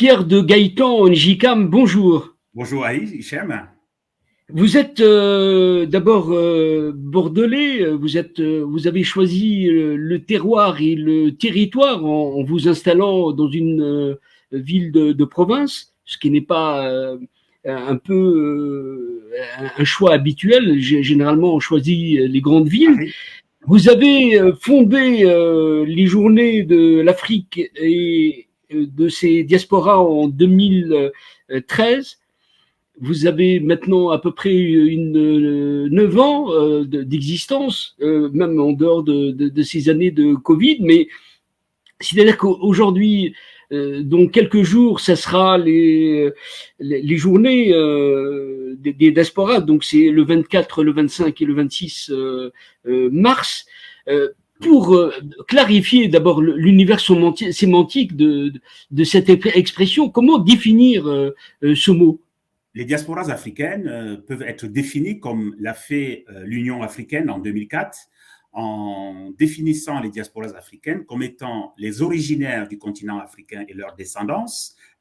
Pierre de Gaëtan Njikam, bonjour. Bonjour Aïe, Hichem. Vous êtes d'abord bordelais, vous avez choisi le terroir et le territoire en vous installant dans une ville de province, ce qui n'est pas un peu un choix habituel. Généralement, on choisit les grandes villes. Paris. Vous avez fondé les journées de l'Afrique et de ses diasporas en 2013. Vous avez maintenant à peu près 9 ans d'existence, même en dehors de ces années de Covid. Mais c'est-à-dire qu'aujourd'hui, dans quelques jours, ça sera les journées des diasporas. Donc c'est le 24, le 25 et le 26 mars. Pour clarifier d'abord l'univers sémantique de cette expression, comment définir ce mot? Les diasporas africaines peuvent être définies comme l'a fait l'Union africaine en 2004, en définissant les diasporas africaines comme étant les originaires du continent africain et leurs descendants,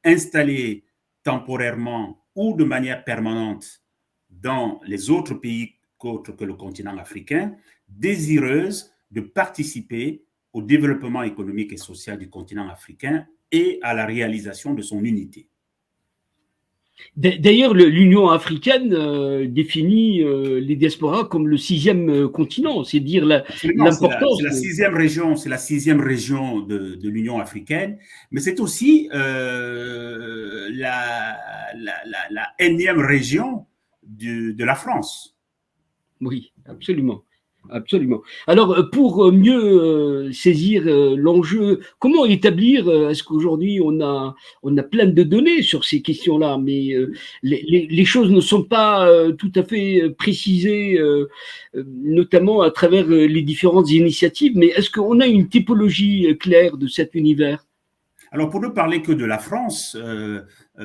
installés temporairement ou de manière permanente dans les autres pays qu'autres que le continent africain, désireuses de participer au développement économique et social du continent africain et à la réalisation de son unité. D'ailleurs, l'Union africaine définit les diasporas comme le 6e continent, c'est dire l'importance. C'est la sixième région de l'Union africaine, mais c'est aussi la énième région de la France. Oui, absolument. Absolument. Alors, pour mieux saisir l'enjeu, comment établir, est-ce qu'aujourd'hui on a plein de données sur ces questions-là, mais les choses ne sont pas tout à fait précisées, notamment à travers les différentes initiatives, mais est-ce qu'on a une typologie claire de cet univers? Alors, pour ne parler que de la France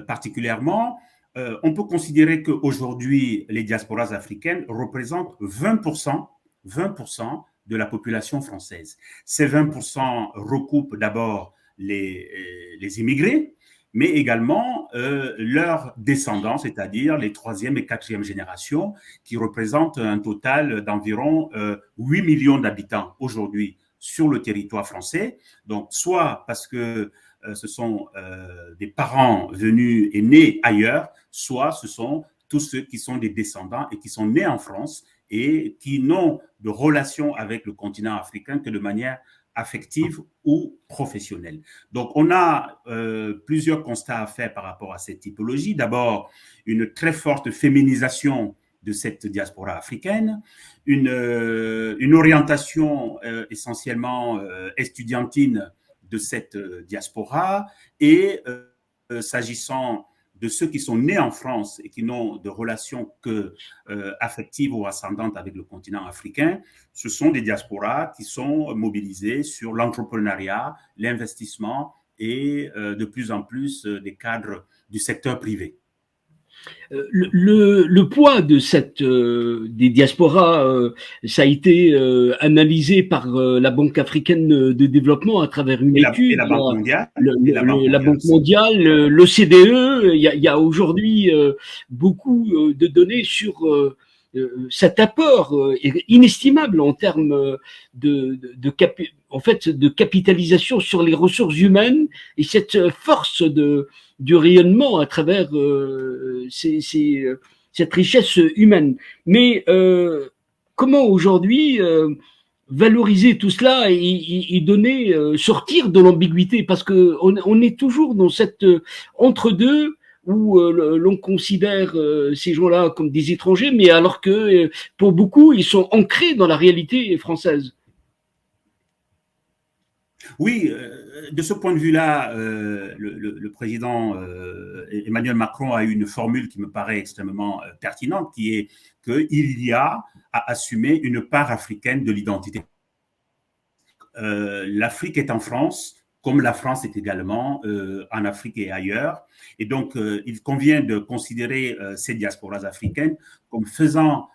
particulièrement, on peut considérer qu'aujourd'hui, les diasporas africaines représentent 20% de la population française. Ces 20% recoupent d'abord les immigrés, mais également leurs descendants, c'est-à-dire les troisième et quatrième générations, qui représentent un total d'environ 8 millions d'habitants aujourd'hui sur le territoire français. Donc, soit parce que ce sont des parents venus et nés ailleurs, soit ce sont tous ceux qui sont des descendants et qui sont nés en France et qui n'ont de relation avec le continent africain que de manière affective ou professionnelle. Donc, on a plusieurs constats à faire par rapport à cette typologie. D'abord, une très forte féminisation de cette diaspora africaine, une orientation essentiellement estudiantine de cette diaspora et s'agissant de ceux qui sont nés en France et qui n'ont de relation que affective ou ascendante avec le continent africain, ce sont des diasporas qui sont mobilisées sur l'entrepreneuriat, l'investissement et de plus en plus des cadres du secteur privé. Le poids de des diasporas, ça a été analysé par la Banque africaine de développement à travers une étude. La Banque mondiale. La Banque mondiale, l'OCDE, il y a aujourd'hui beaucoup de données sur cet apport inestimable en termes en fait, de capitalisation sur les ressources humaines et cette force du rayonnement à travers cette richesse humaine. Mais comment aujourd'hui valoriser tout cela et donner, sortir de l'ambiguïté, parce que on est toujours dans cette entre-deux où l'on considère ces gens-là comme des étrangers, mais alors que pour beaucoup, ils sont ancrés dans la réalité française. Oui, de ce point de vue-là, le président Emmanuel Macron a eu une formule qui me paraît extrêmement pertinente, qui est qu'il y a à assumer une part africaine de l'identité. L'Afrique est en France, comme la France est également en Afrique et ailleurs. Et donc, il convient de considérer ces diasporas africaines comme faisant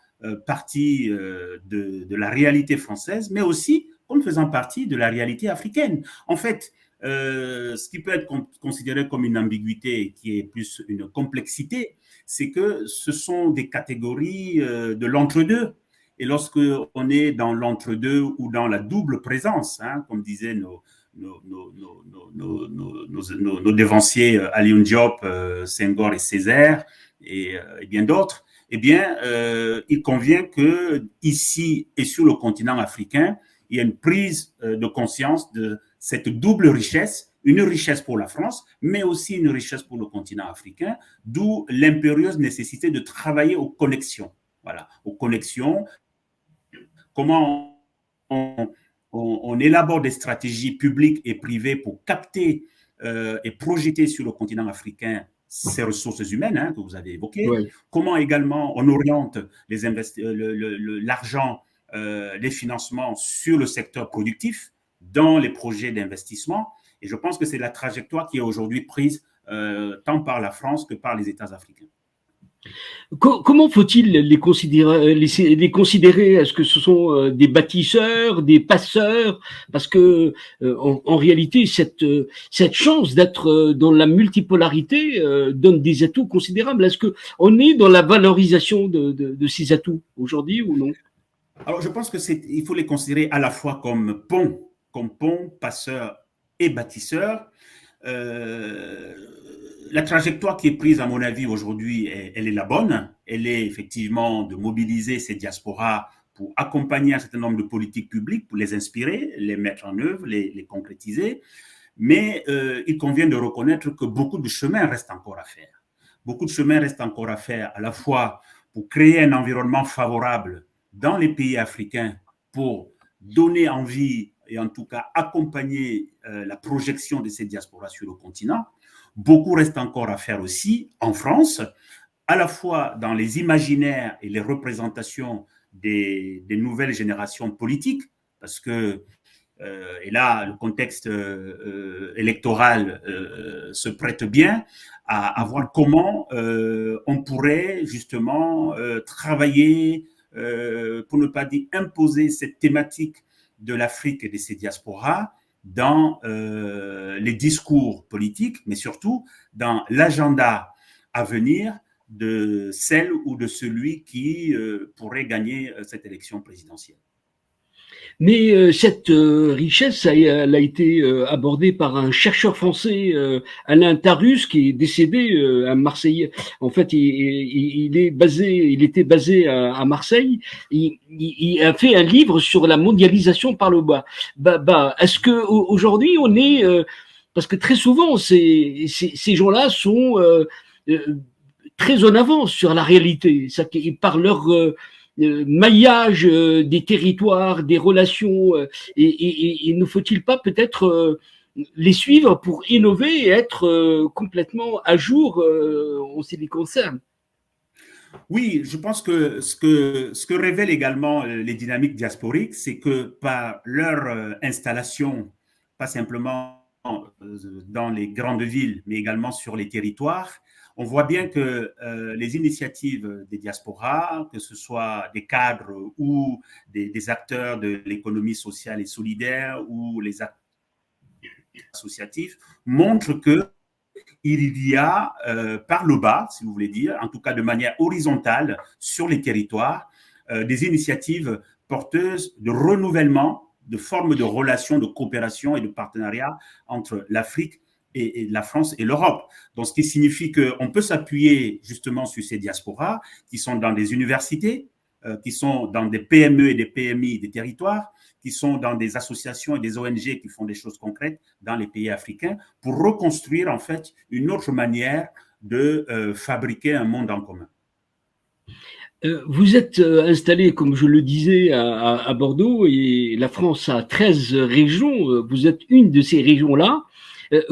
partie de la réalité française, mais aussi comme faisant partie de la réalité africaine. En fait, ce qui peut être considéré comme une ambiguïté qui est plus une complexité, c'est que ce sont des catégories de l'entre-deux. Et lorsque on est dans l'entre-deux ou dans la double présence, hein, comme disaient nos dévanciers Alioune Diop, Senghor et Césaire et bien d'autres, eh bien, il convient que ici et sur le continent africain, il y ait une prise de conscience de cette double richesse, une richesse pour la France, mais aussi une richesse pour le continent africain, d'où l'impérieuse nécessité de travailler aux connexions. Voilà, aux connexions. Comment on élabore des stratégies publiques et privées pour capter et projeter sur le continent africain ces ressources humaines hein, que vous avez évoquées. Ouais. Comment également on oriente l'argent, les financements sur le secteur productif dans les projets d'investissement. Et je pense que c'est la trajectoire qui est aujourd'hui prise tant par la France que par les États africains. Comment faut-il les considérer? Est-ce que ce sont des bâtisseurs, des passeurs? Parce que en réalité, cette chance d'être dans la multipolarité donne des atouts considérables. Est-ce que on est dans la valorisation de ces atouts aujourd'hui ou non? Alors, je pense que il faut les considérer à la fois comme pont, passeurs et bâtisseurs. La trajectoire qui est prise, à mon avis, aujourd'hui, elle est la bonne. Elle est effectivement de mobiliser ces diasporas pour accompagner un certain nombre de politiques publiques, pour les inspirer, les mettre en œuvre, les concrétiser. Mais il convient de reconnaître que beaucoup de chemin reste encore à faire. Beaucoup de chemin reste encore à faire, à la fois pour créer un environnement favorable dans les pays africains pour donner envie et en tout cas accompagner la projection de ces diasporas sur le continent. Beaucoup reste encore à faire aussi en France, à la fois dans les imaginaires et les représentations des nouvelles générations politiques, parce que, et là, le contexte électoral se prête bien à voir comment on pourrait justement travailler, pour ne pas dire imposer cette thématique de l'Afrique et de ses diasporas dans les discours politiques, mais surtout dans l'agenda à venir de celle ou de celui qui pourrait gagner cette élection présidentielle. Mais cette richesse, elle a été abordée par un chercheur français, Alain Tarus, qui est décédé à Marseille. En fait, il était basé à Marseille. Il a fait un livre sur la mondialisation par le bas. Est-ce que aujourd'hui on est parce que très souvent ces gens-là sont très en avance sur la réalité, par leur maillage des territoires, des relations, et ne faut-il pas peut-être les suivre pour innover et être complètement à jour en ce qui les concerne? Oui, je pense que ce que révèlent également les dynamiques diasporiques, c'est que par leur installation, pas simplement dans les grandes villes, mais également sur les territoires, on voit bien que les initiatives des diasporas, que ce soit des cadres ou des acteurs de l'économie sociale et solidaire ou les acteurs associatifs, montrent que il y a par le bas, si vous voulez dire, en tout cas de manière horizontale sur les territoires, des initiatives porteuses de renouvellement, de formes de relations, de coopération et de partenariat entre l'Afrique et la France et l'Europe. Donc, ce qui signifie qu'on peut s'appuyer justement sur ces diasporas qui sont dans des universités, qui sont dans des PME et des PMI des territoires, qui sont dans des associations et des ONG qui font des choses concrètes dans les pays africains pour reconstruire en fait une autre manière de fabriquer un monde en commun. Vous êtes installé, comme je le disais, à Bordeaux, et la France a 13 régions. Vous êtes une de ces régions-là.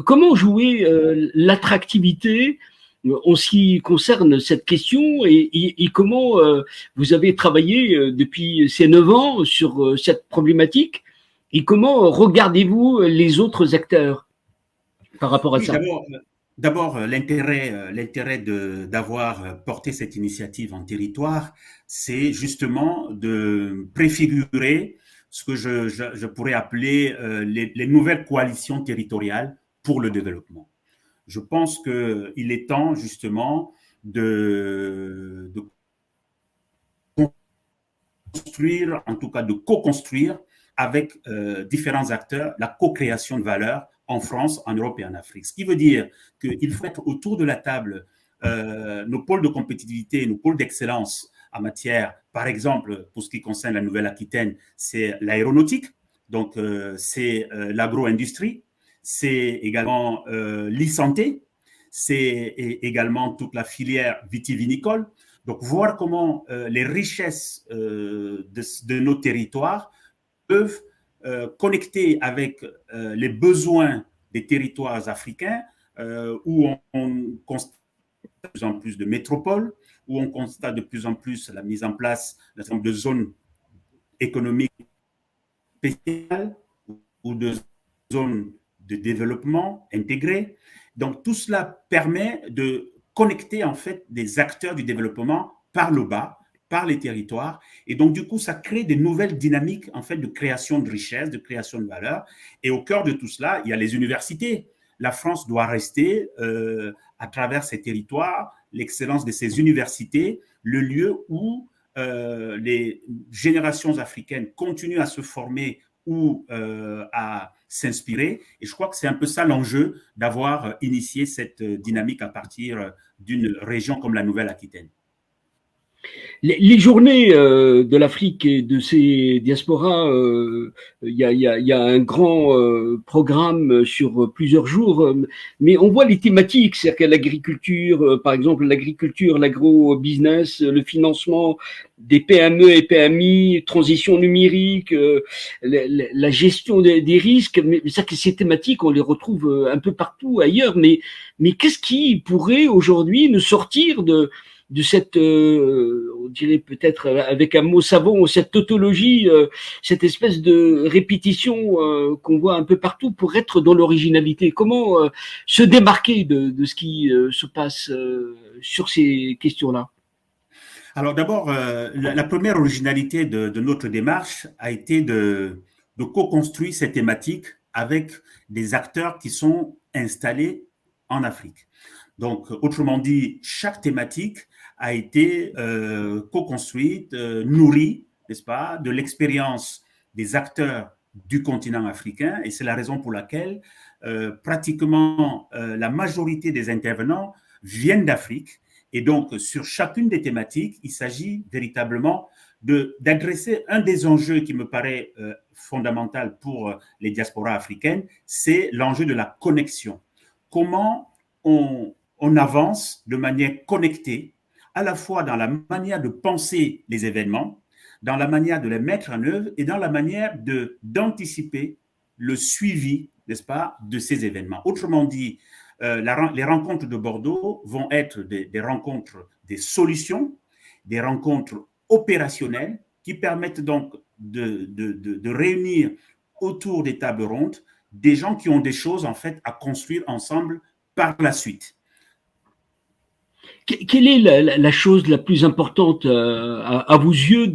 Comment jouer l'attractivité en ce qui concerne cette question, et comment vous avez travaillé depuis ces 9 ans sur cette problématique, et comment regardez-vous les autres acteurs par rapport à Oui, ça? d'abord, l'intérêt d'avoir porté cette initiative en territoire, c'est justement de préfigurer ce que je pourrais appeler les nouvelles coalitions territoriales pour le développement. Je pense qu'il est temps justement de construire, en tout cas de co-construire avec différents acteurs la co-création de valeur en France, en Europe et en Afrique. Ce qui veut dire qu'il faut être autour de la table nos pôles de compétitivité, nos pôles d'excellence en matière, par exemple, pour ce qui concerne la Nouvelle-Aquitaine, c'est l'aéronautique, donc c'est l'agro-industrie, c'est également l'e-santé, c'est également toute la filière vitivinicole. Donc, voir comment les richesses de nos territoires peuvent connecter avec les besoins des territoires africains où on constate de plus en plus de métropoles, où on constate de plus en plus la mise en place d'un certain nombre de zones économiques spéciales ou de zones de développement intégrées. Donc, tout cela permet de connecter en fait des acteurs du développement par le bas, par les territoires. Et donc, du coup, ça crée des nouvelles dynamiques en fait de création de richesse, de création de valeur. Et au cœur de tout cela, il y a les universités. La France doit rester, à travers ses territoires, l'excellence de ses universités, le lieu où les générations africaines continuent à se former ou à s'inspirer. Et je crois que c'est un peu ça l'enjeu d'avoir initié cette dynamique à partir d'une région comme la Nouvelle-Aquitaine. Les journées de l'Afrique et de ses diasporas, il y a un grand programme sur plusieurs jours, mais on voit les thématiques, c'est-à-dire que l'agriculture, par exemple l'agriculture, l'agro-business, le financement des PME et PMI, transition numérique, la gestion des risques, mais ça, ces thématiques, on les retrouve un peu partout ailleurs, mais qu'est-ce qui pourrait aujourd'hui nous sortir de cette, on dirait peut-être avec un mot savant, cette tautologie, cette espèce de répétition qu'on voit un peu partout pour être dans l'originalité. Comment se démarquer de ce qui se passe sur ces questions-là? Alors d'abord, la première originalité de notre démarche a été de co-construire cette thématique avec des acteurs qui sont installés en Afrique. Donc, autrement dit, chaque thématique a été co-construite, nourrie, n'est-ce pas, de l'expérience des acteurs du continent africain. Et c'est la raison pour laquelle pratiquement la majorité des intervenants viennent d'Afrique. Et donc, sur chacune des thématiques, il s'agit véritablement d'adresser un des enjeux qui me paraît fondamental pour les diasporas africaines, c'est l'enjeu de la connexion. Comment on avance de manière connectée, à la fois dans la manière de penser les événements, dans la manière de les mettre en œuvre et dans la manière d'anticiper le suivi, n'est-ce pas, de ces événements. Autrement dit, les rencontres de Bordeaux vont être des rencontres, des solutions, des rencontres opérationnelles qui permettent donc de réunir autour des tables rondes des gens qui ont des choses en fait à construire ensemble par la suite. Quelle est la chose la plus importante à vos yeux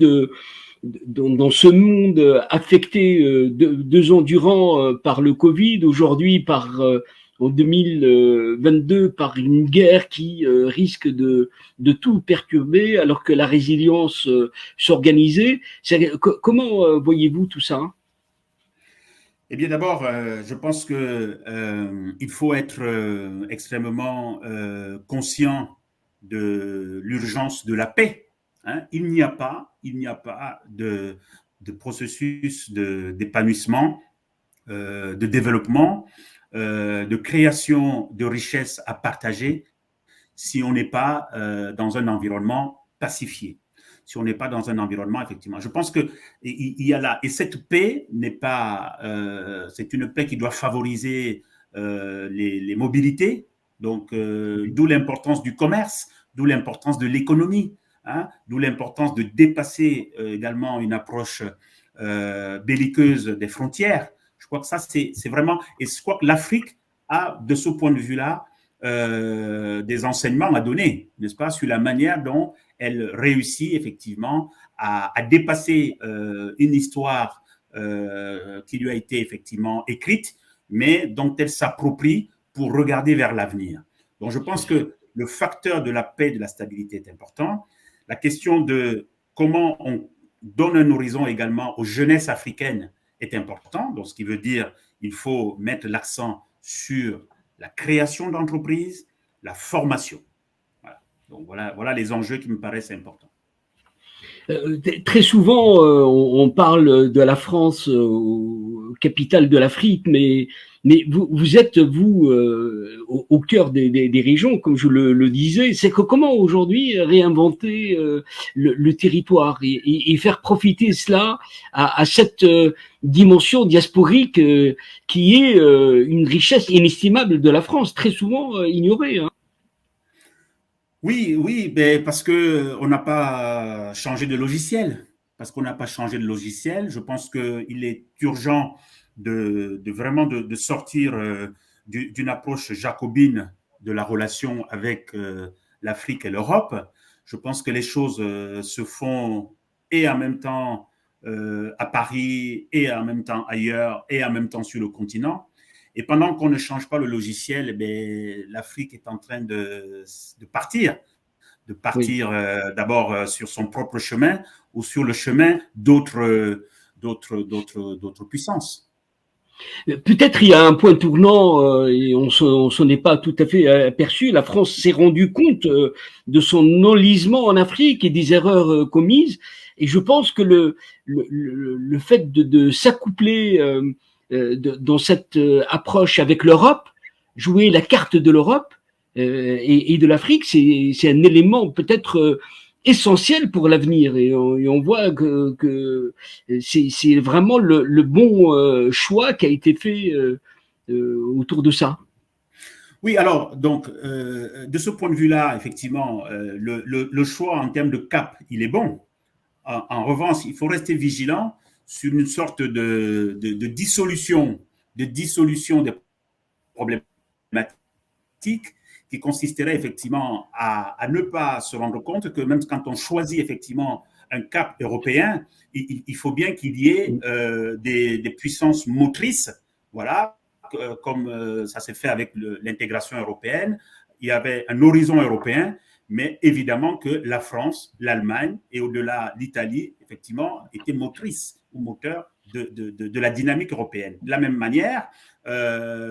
dans ce monde affecté 2 ans durant par le Covid, aujourd'hui en 2022 par une guerre qui risque de tout perturber alors que la résilience s'organisait. Comment voyez-vous tout ça? Eh bien, d'abord, je pense qu'il faut être extrêmement conscient de l'urgence de la paix. Hein. Il n'y a pas de processus d'épanouissement, de développement, de création de richesses à partager si on n'est pas dans un environnement pacifié, si on n'est pas dans un environnement, effectivement. Je pense qu'il y a là, et cette paix n'est pas, c'est une paix qui doit favoriser les mobilités, donc d'où l'importance du commerce, d'où l'importance de l'économie, hein, d'où l'importance de dépasser également une approche belliqueuse des frontières. Je crois que ça, c'est vraiment, et je crois que l'Afrique a, de ce point de vue-là, des enseignements à donner, n'est-ce pas, sur la manière dont elle réussit effectivement à dépasser une histoire qui lui a été effectivement écrite, mais dont elle s'approprie pour regarder vers l'avenir. Donc je pense que le facteur de la paix et de la stabilité est important. La question de comment on donne un horizon également aux jeunesses africaines est important. Donc ce qui veut dire qu'il faut mettre l'accent sur la création d'entreprises, la formation. Voilà. Donc voilà les enjeux qui me paraissent importants. Très souvent, on parle de la France, capitale de l'Afrique, mais vous êtes, vous, au cœur des régions, comme je le disais. C'est que comment aujourd'hui réinventer le territoire et faire profiter cela à cette dimension diasporique qui est une richesse inestimable de la France, très souvent ignorée. Hein. Oui, oui, ben parce que on n'a pas changé de logiciel. Parce qu'on n'a pas changé de logiciel, je pense qu'il est urgent de vraiment de sortir d'une approche jacobine de la relation avec l'Afrique et l'Europe. Je pense que les choses se font et en même temps à Paris, et en même temps ailleurs, et en même temps sur le continent. Et pendant qu'on ne change pas le logiciel, eh bien, l'Afrique est en train de partir Oui. D'abord sur son propre chemin ou sur le chemin d'autres puissances. Peut-être il y a un point tournant et on s'en est pas tout à fait aperçu. La France s'est rendue compte de son enlisement en Afrique et des erreurs commises. Et je pense que le fait de s'accoupler dans cette approche avec l'Europe, jouer la carte de l'Europe et de l'Afrique, c'est un élément peut-être essentiel pour l'avenir. Et on voit que c'est vraiment le bon choix qui a été fait autour de ça. Oui, alors, donc, de ce point de vue-là, effectivement, le choix en termes de cap, il est bon. En revanche, il faut rester vigilant sur une sorte de dissolution des problématiques qui consisterait effectivement à ne pas se rendre compte que même quand on choisit effectivement un cap européen, il faut bien qu'il y ait des puissances motrices, voilà, comme ça s'est fait avec l'intégration européenne. Il y avait un horizon européen, mais évidemment que la France, l'Allemagne et au-delà l'Italie, effectivement, étaient motrices ou moteurs de la dynamique européenne. De la même manière,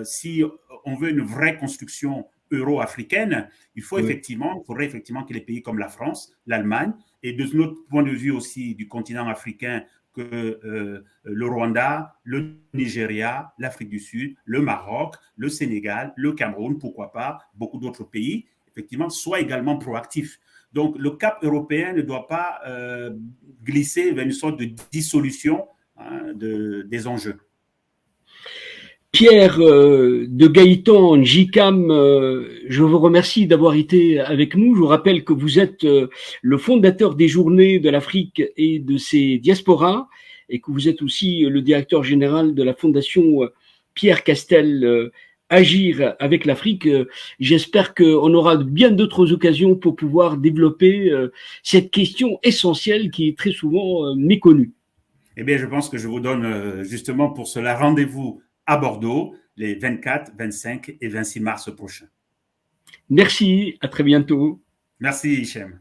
si on veut une vraie construction euro-africaine, il faudrait effectivement que les pays comme la France, l'Allemagne, et de notre point de vue aussi du continent africain, que le Rwanda, le Nigeria, l'Afrique du Sud, le Maroc, le Sénégal, le Cameroun, pourquoi pas, beaucoup d'autres pays, effectivement, soient également proactifs. Donc, le cap européen ne doit pas glisser vers une sorte de dissolution des enjeux. Pierre de Gaëtan JICAM, je vous remercie d'avoir été avec nous. Je vous rappelle que vous êtes le fondateur des Journées de l'Afrique et de ses diasporas et que vous êtes aussi le directeur général de la fondation Pierre Castel Agir avec l'Afrique. J'espère qu'on aura bien d'autres occasions pour pouvoir développer cette question essentielle qui est très souvent méconnue. Eh bien, je pense que je vous donne justement pour cela rendez-vous à Bordeaux les 24, 25 et 26 mars prochains. Merci, à très bientôt. Merci, Hichem.